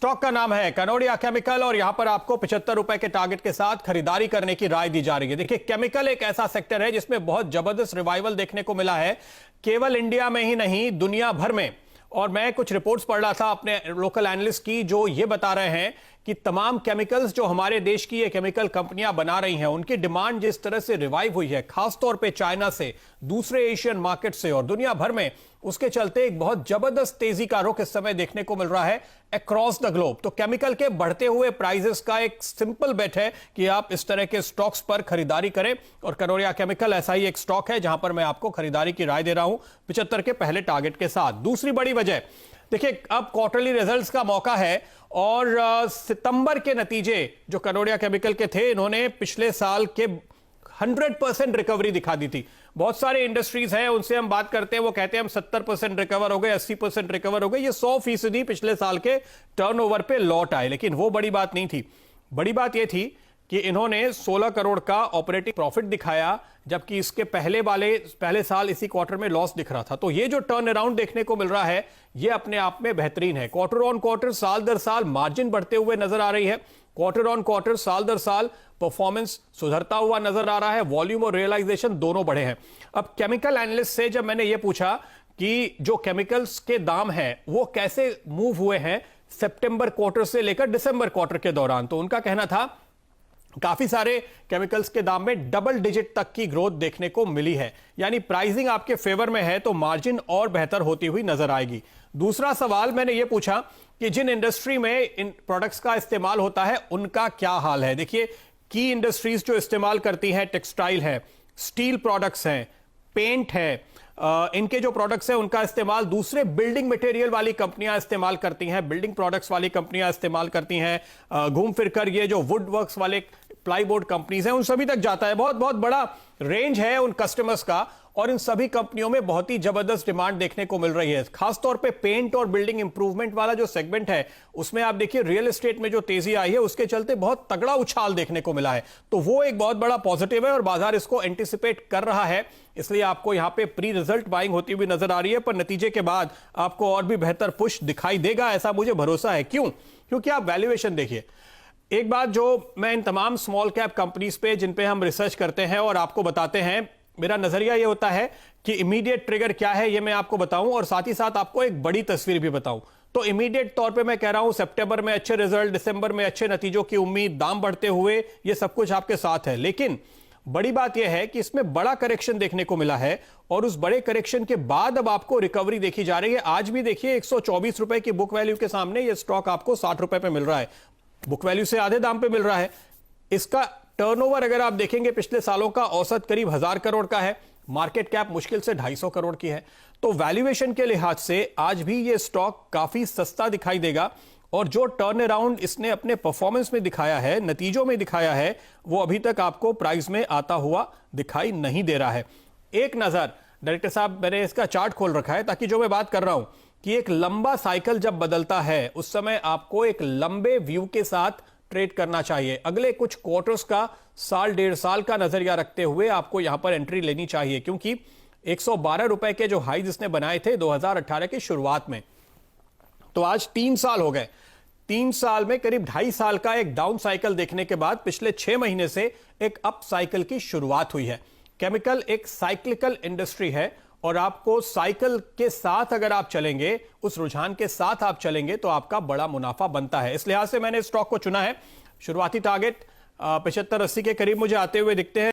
Stock का नाम है कनोडिया केमिकल और यहां पर आपको 75 रुपए के टारगेट के साथ खरीदारी करने की राय दी जा रही है। देखिए, केमिकल एक ऐसा सेक्टर है जिसमें बहुत जबरदस्त रिवाइवल देखने को मिला है, केवल इंडिया में ही नहीं दुनिया भर में। और मैं कुछ रिपोर्ट्स पढ़ रहा था अपने लोकल एनालिस्ट की, जो ये बता रहे हैं कि तमाम केमिकल्स जो हमारे देश की ये केमिकल कंपनियां बना रही हैं, उनकी डिमांड जिस तरह से रिवाइव हुई है, खासतौर पे चाइना से, दूसरे एशियन मार्केट से और दुनिया भर में, उसके चलते एक बहुत जबरदस्त तेजी का रुख इस समय देखने को मिल रहा है अक्रॉस द ग्लोब। तो केमिकल के बढ़ते हुए प्राइसेस का एक सिंपल बेट है कि आप इस तरह के स्टॉक्स पर खरीदारी करें, और कनोडिया केमिकल ऐसा ही एक स्टॉक है जहां पर मैं आपको खरीदारी की राय दे रहा हूं 75 के पहले टारगेट के साथ। दूसरी बड़ी वजह, देखिए, अब क्वार्टरली रिजल्ट्स का मौका है और सितंबर के नतीजे जो कनोडिया केमिकल के थे, इन्होंने पिछले साल के 100% रिकवरी दिखा दी थी। बहुत सारे इंडस्ट्रीज हैं, उनसे हम बात करते हैं, वो कहते हैं हम 70% रिकवर हो गए, 80% रिकवर हो गए, ये 100% पिछले साल के टर्नओवर पे लौट आए। लेकिन वो बड़ी बात नहीं थी। बड़ी बात यह थी कि इन्होंने 16 करोड़ का ऑपरेटिंग प्रॉफिट दिखाया, जबकि इसके पहले साल इसी क्वार्टर में लॉस दिख रहा था। तो ये जो टर्न अराउंड देखने को मिल रहा है, ये अपने आप में बेहतरीन है। क्वार्टर ऑन क्वार्टर, साल दर साल मार्जिन बढ़ते हुए नजर आ रही है। क्वार्टर ऑन क्वार्टर, साल दर साल परफॉर्मेंस सुधरता हुआ नजर आ रहा है। वॉल्यूम और रियलाइजेशन दोनों बढ़े हैं। अब केमिकल एनालिस्ट से जब मैंने ये पूछा कि जो केमिकल्स के दाम हैं वो कैसे मूव हुए हैं सितंबर क्वार्टर से लेकर दिसंबर क्वार्टर के दौरान, तो उनका कहना था काफी सारे केमिकल्स के दाम में डबल डिजिट तक की ग्रोथ देखने को मिली है। यानी प्राइसिंग आपके फेवर में है तो मार्जिन और बेहतर होती हुई नजर आएगी। दूसरा सवाल मैंने ये पूछा कि जिन इंडस्ट्री में इन प्रोडक्ट्स का इस्तेमाल होता है उनका क्या हाल है। देखिए, की इंडस्ट्रीज जो इस्तेमाल करती हैं, टेक्सटाइल है, स्टील प्रोडक्ट्स हैं, पेंट है, इनके जो प्रोडक्ट्स हैं उनका इस्तेमाल दूसरे बिल्डिंग मटेरियल वाली कंपनियां इस्तेमाल करती हैं, बिल्डिंग प्रोडक्ट्स वाली कंपनियां इस्तेमाल करती हैं। घूम फिरकर ये जो वुड वर्क्स वाले प्लाईबोर्ड कंपनीज हैं उन सभी तक जाता है। बहुत बहुत बड़ा रेंज है उन कस्टमर्स का, और इन सभी कंपनियों में बहुत ही जबरदस्त डिमांड देखने को मिल रही है। खासतौर पे पेंट और बिल्डिंग इंप्रूवमेंट वाला जो सेगमेंट है, उसमें आप देखिए रियल एस्टेट में जो तेजी आई है उसके चलते बहुत तगड़ा उछाल देखने को मिला है। तो वो एक बहुत बड़ा पॉजिटिव है और बाजार इसको एंटिसिपेट कर रहा है, इसलिए आपको यहां पे प्री रिजल्ट बाइंग होती हुई नजर आ रही है। पर नतीजे के बाद आपको और भी बेहतर पुश दिखाई देगा, ऐसा मुझे भरोसा है। क्यों? क्योंकि आप वैल्यूएशन देखिए। एक बात जो मैं इन तमाम स्मॉल कैप कंपनीज पे जिन पे हम रिसर्च करते हैं और आपको बताते हैं, मेरा नजरिया ये होता है कि इमीडिएट ट्रिगर क्या है ये मैं आपको बताऊं और साथ ही साथ आपको एक बड़ी तस्वीर भी बताऊं। तो इमीडिएट तौर पे मैं कह रहा हूं सितंबर में अच्छे रिजल्ट, दिसंबर में अच्छे नतीजों की उम्मीद, दाम बढ़ते हुए, ये सब कुछ आपके साथ है। लेकिन बड़ी बात यह है कि इसमें बड़ा करेक्शन देखने को मिला है और उस बड़े करेक्शन के बाद अब आपको रिकवरी देखी जा रही है। आज भी देखिए 124 रुपए की बुक वैल्यू के सामने यह स्टॉक आपको 60 रुपए पे मिल रहा है, बुक वैल्यू से आधे दाम पे मिल रहा है। इसका टर्नओवर अगर आप देखेंगे पिछले सालों का औसत करीब 1000 करोड़ का है, मार्केट कैप मुश्किल से 250 करोड़ की है। तो वैल्यूएशन के लिहाज से आज भी यह स्टॉक काफी सस्ता दिखाई देगा, और जो टर्न अराउंड इसने अपने परफॉर्मेंस में दिखाया है, नतीजों में दिखाया है, वो अभी तक आपको प्राइस में आता हुआ दिखाई नहीं दे रहा है। एक नजर डायरेक्टर साहब, मैंने इसका चार्ट खोल रखा है ताकि जो मैं बात कर रहा हूं कि एक लंबा साइकिल जब बदलता है उस समय आपको एक लंबे व्यू के साथ ट्रेड करना चाहिए। अगले कुछ क्वार्टर्स का, साल डेढ़ साल का नजरिया रखते हुए आपको यहां पर एंट्री लेनी चाहिए, क्योंकि 112 रुपए के जो हाइज इसने बनाए थे 2018 की शुरुआत में, तो आज 3 साल हो गए। 3 साल में करीब 2.5 साल का एक डाउन साइकिल देखने के बाद पिछले 6 महीने से एक अप साइकिल की शुरुआत हुई है। केमिकल एक साइक्लिकल इंडस्ट्री है और आपको साइकिल के साथ अगर आप चलेंगे, उस रुझान के साथ आप चलेंगे तो आपका बड़ा मुनाफा बनता है। इस लिहाज से मैंने स्टॉक को चुना है। शुरुआती टारगेट 75-80 के करीब मुझे आते हुए दिखते हैं।